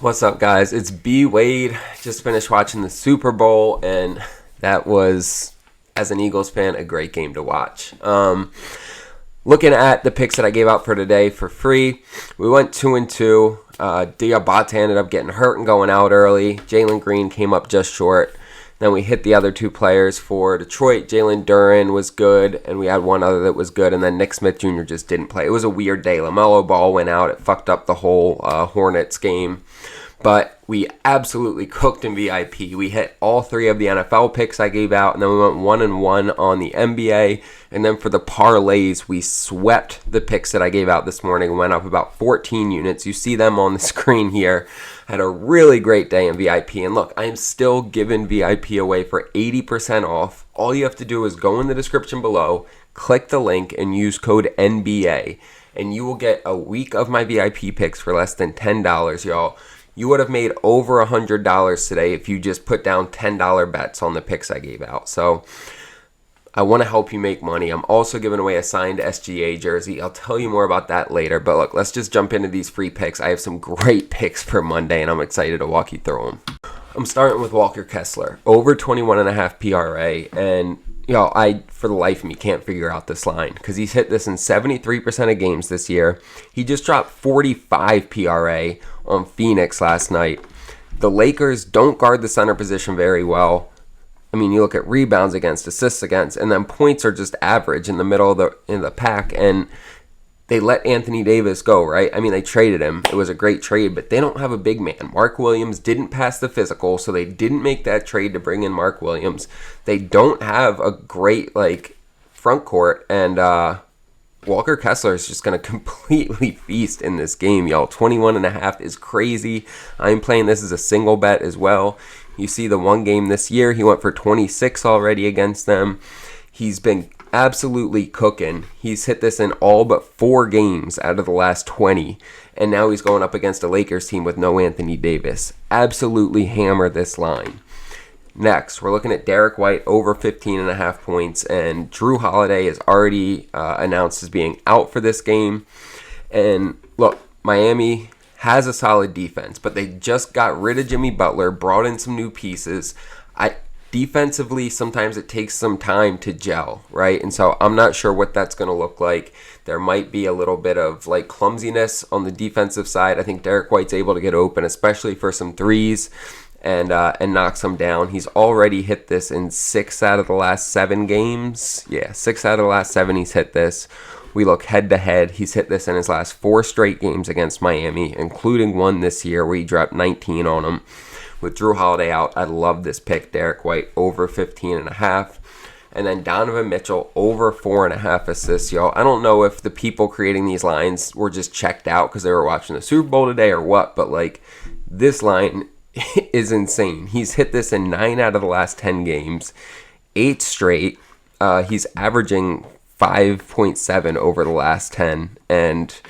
What's up, guys? It's B Wade. Just finished watching the Super Bowl, and that was, as an Eagles fan, a great game to watch. Looking at the picks that I gave out for today for free, we went 2-2. Diabate ended up getting hurt and going out early. Jalen Green came up just short. Then we hit the other two players for Detroit. Jalen Duren was good, and we had one other that was good, and then Nick Smith Jr. just didn't play. It was a weird day. LaMelo Ball went out. It fucked up the whole Hornets game. But we absolutely cooked in VIP. We hit all three of the NFL picks I gave out, and then we went 1-1 on the NBA. And then for the parlays, we swept the picks that I gave out this morning and went up about 14 units. You see them on the screen here. Had a really great day in VIP. And look, I am still giving VIP away for 80% off. All you have to do is go in the description below, click the link, and use code NBA. And you will get a week of my VIP picks for less than $10, y'all. You would have made over $100 today if you just put down $10 bets on the picks I gave out. So I want to help you make money. I'm also giving away a signed SGA jersey. I'll tell you more about that later. But look, let's just jump into these free picks. I have some great picks for Monday, and I'm excited to walk you through them. I'm starting with Walker Kessler, over 21.5 PRA, and I, for the life of me, can't figure out this line because he's hit this in 73% of games this year. He just dropped 45 PRA on Phoenix last night. The Lakers don't guard the center position very well. I mean, you look at rebounds against, assists against, and then points are just average in the middle of the pack, and they let Anthony Davis go, right? I mean, they traded him. It was a great trade, but they don't have a big man. Mark Williams didn't pass the physical, so they didn't make that trade to bring in Mark Williams. They don't have a great, front court, and Walker Kessler is just going to completely feast in this game, y'all. 21.5 is crazy. I'm playing this as a single bet as well. You see the one game this year, he went for 26 already against them. He's been absolutely cooking. He's hit this in all but 4 games out of the last 20. And now he's going up against a Lakers team with no Anthony Davis. Absolutely hammer this line. Next, we're looking at Derrick White over 15.5 points. And Drew Holiday is already announced as being out for this game. And look, Miami has a solid defense, but they just got rid of Jimmy Butler, brought in some new pieces. Defensively, sometimes it takes some time to gel, right? And so I'm not sure what that's going to look like. There might be a little bit of clumsiness on the defensive side. I think Derrick White's able to get open, especially for some threes, and knock some down. He's already hit this in 6 out of the last 7 games. Yeah, 6 out of the last 7 he's hit this. We look head-to-head. He's hit this in his last 4 straight games against Miami, including one this year where he dropped 19 on him. With Drew Holiday out, I love this pick. Derrick White over 15.5. And then Donovan Mitchell over 4.5 assists, y'all. I don't know if the people creating these lines were just checked out because they were watching the Super Bowl today or what, but this line is insane. He's hit this in 9 out of the last 10 games, 8 straight. He's averaging 5.7 over the last 10, and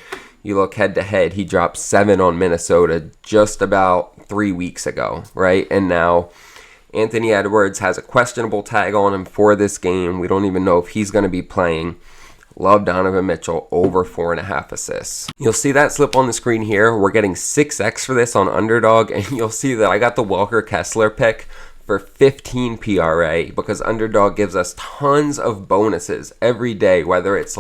you look head-to-head, he dropped 7 on Minnesota just about 3 weeks ago, right? And now Anthony Edwards has a questionable tag on him for this game. We don't even know if he's going to be playing. Love Donovan Mitchell over 4.5 assists. You'll see that slip on the screen here. We're getting 6x for this on Underdog, and you'll see that I got the Walker Kessler pick for 15 PRA because Underdog gives us tons of bonuses every day, whether it's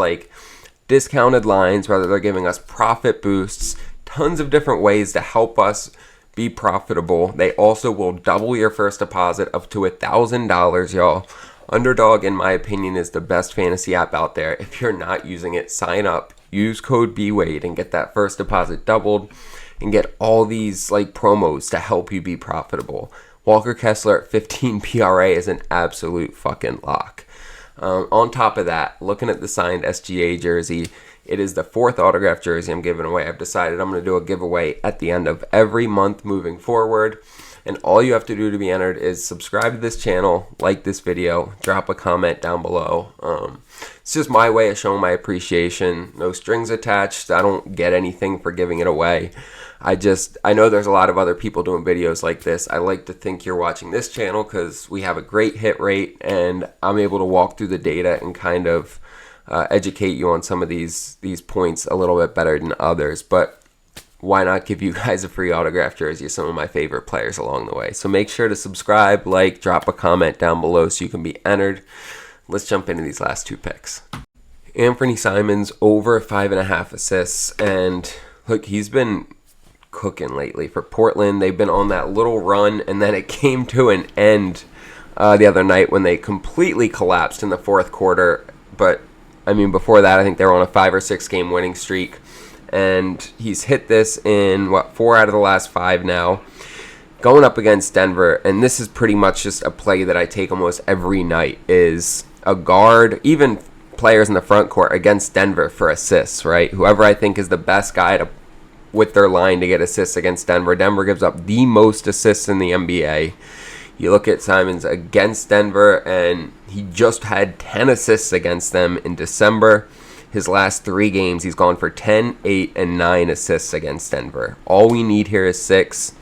discounted lines, whether they're giving us profit boosts, tons of different ways to help us be profitable. They also will double your first deposit up to $1,000, y'all. Underdog, in my opinion, is the best fantasy app out there. If you're not using it, sign up, use code BWADE, and get that first deposit doubled, and get all these promos to help you be profitable. Walker Kessler at 15 PRA is an absolute fucking lock. On top of that, looking at the signed SGA jersey, it is the 4th autograph jersey I'm giving away. I've decided I'm going to do a giveaway at the end of every month moving forward. And all you have to do to be entered is subscribe to this channel, like this video, drop a comment down below. It's just my way of showing my appreciation. No strings attached. I don't get anything for giving it away. I know there's a lot of other people doing videos like this. I like to think you're watching this channel because we have a great hit rate and I'm able to walk through the data and kind of educate you on some of these points a little bit better than others. But why not give you guys a free autographed jersey of some of my favorite players along the way? So make sure to subscribe, like, drop a comment down below so you can be entered. Let's jump into these last 2 picks. Anfernee Simons over 5.5 assists, and look, he's been cooking lately for Portland. They've been on that little run, and then it came to an end the other night when they completely collapsed in the 4th quarter. But I mean, before that, I think they were on a 5 or 6 game winning streak. And he's hit this in, 4 out of the last 5 now, going up against Denver. And this is pretty much just a play that I take almost every night, is a guard, even players in the front court against Denver for assists, right? Whoever I think is the best guy with their line to get assists against Denver. Denver gives up the most assists in the NBA. You look at Simons against Denver, and he just had 10 assists against them in December. His last 3 games, he's gone for 10, 8, and 9 assists against Denver. All we need here is 6.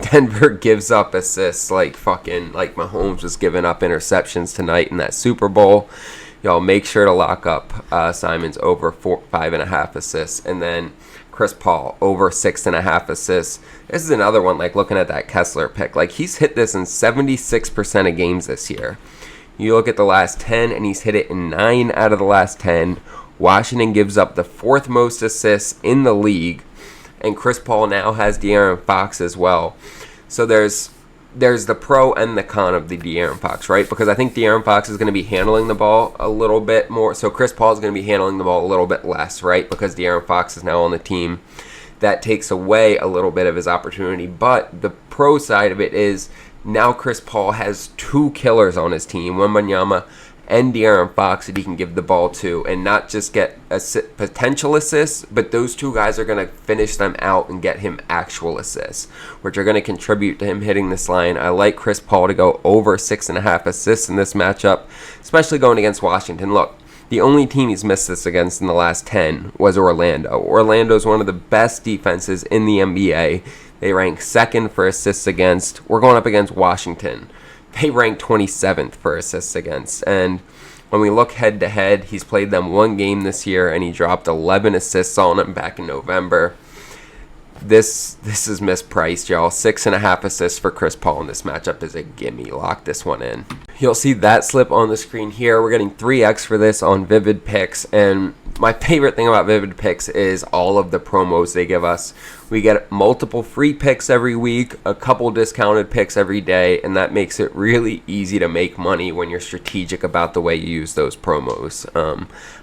Denver gives up assists like Mahomes was giving up interceptions tonight in that Super Bowl. Y'all make sure to lock up Simons over 5.5 assists. And then Chris Paul over 6.5 assists. This is another one, like looking at that Kessler pick. Like, he's hit this in 76% of games this year. You look at the last 10, and he's hit it in 9 out of the last 10. Washington gives up the 4th most assists in the league, and Chris Paul now has De'Aaron Fox as well. So there's the pro and the con of the De'Aaron Fox, right? Because I think De'Aaron Fox is going to be handling the ball a little bit more. So Chris Paul is going to be handling the ball a little bit less, right? Because De'Aaron Fox is now on the team. That takes away a little bit of his opportunity. But the pro side of it is now Chris Paul has 2 killers on his team, Wembanyama and De'Aaron Fox, that he can give the ball to and not just get potential assists, but those 2 guys are going to finish them out and get him actual assists, which are going to contribute to him hitting this line. I like Chris Paul to go over 6.5 assists in this matchup, especially going against Washington. Look, the only team he's missed this against in the last 10 was Orlando. Orlando's one of the best defenses in the NBA. They rank 2nd for assists against. We're going up against Washington. They rank 27th for assists against. And when we look head-to-head, he's played them 1 game this year, and he dropped 11 assists on them back in November. This is mispriced, y'all. 6.5 assists for Chris Paul in this matchup is a gimme. Lock this one in. You'll see that slip on the screen here. We're getting 3x for this on PrizePicks, and my favorite thing about PrizePicks is all of the promos they give us. We get multiple free picks every week, a couple discounted picks every day, and that makes it really easy to make money when you're strategic about the way you use those promos.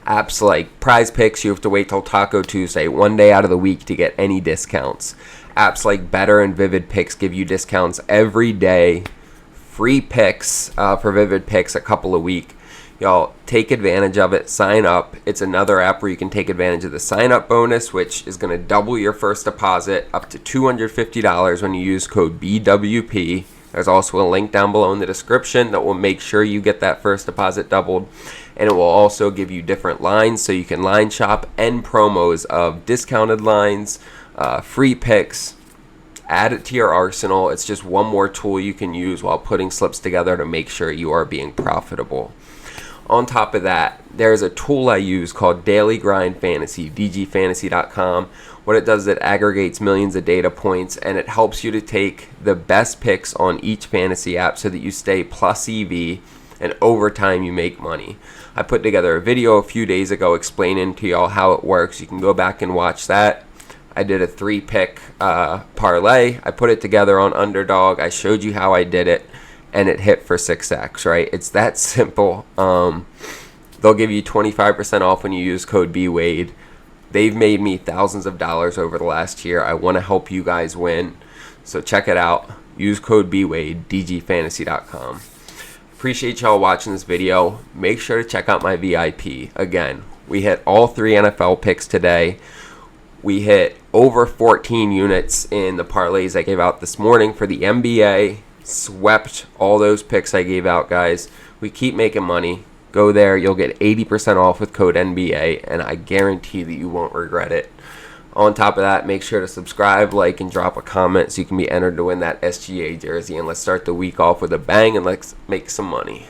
Apps like PrizePicks, you have to wait till Taco Tuesday, 1 day out of the week, to get any discounts. Apps like Better and PrizePicks give you discounts every day. Free picks for PrizePicks a couple a week. Y'all, take advantage of it. Sign up. It's another app where you can take advantage of the sign-up bonus, which is going to double your first deposit up to $250 when you use code BWP. There's also a link down below in the description that will make sure you get that first deposit doubled. And it will also give you different lines so you can line shop and promos of discounted lines, free picks. Add it to your arsenal. It's just one more tool you can use while putting slips together to make sure you are being profitable. On top of that, there's a tool I use called Daily Grind Fantasy, dgfantasy.com. What it does is it aggregates millions of data points, and it helps you to take the best picks on each fantasy app so that you stay plus EV, and over time you make money. I put together a video a few days ago explaining to y'all how it works. You can go back and watch that. I did a 3-pick parlay. I put it together on Underdog. I showed you how I did it, and it hit for 6x, right? It's that simple. They'll give you 25% off when you use code BWADE. They've made me thousands of dollars over the last year. I want to help you guys win. So check it out. Use code BWADE, dgfantasy.com. Appreciate y'all watching this video. Make sure to check out my VIP. Again, we hit all 3 NFL picks today. We hit over 14 units in the parlays I gave out this morning for the NBA. Swept all those picks I gave out, guys. We keep making money. Go there. You'll get 80% off with code NBA, and I guarantee that you won't regret it. On top of that, make sure to subscribe, like, and drop a comment so you can be entered to win that SGA jersey. And let's start the week off with a bang, and let's make some money.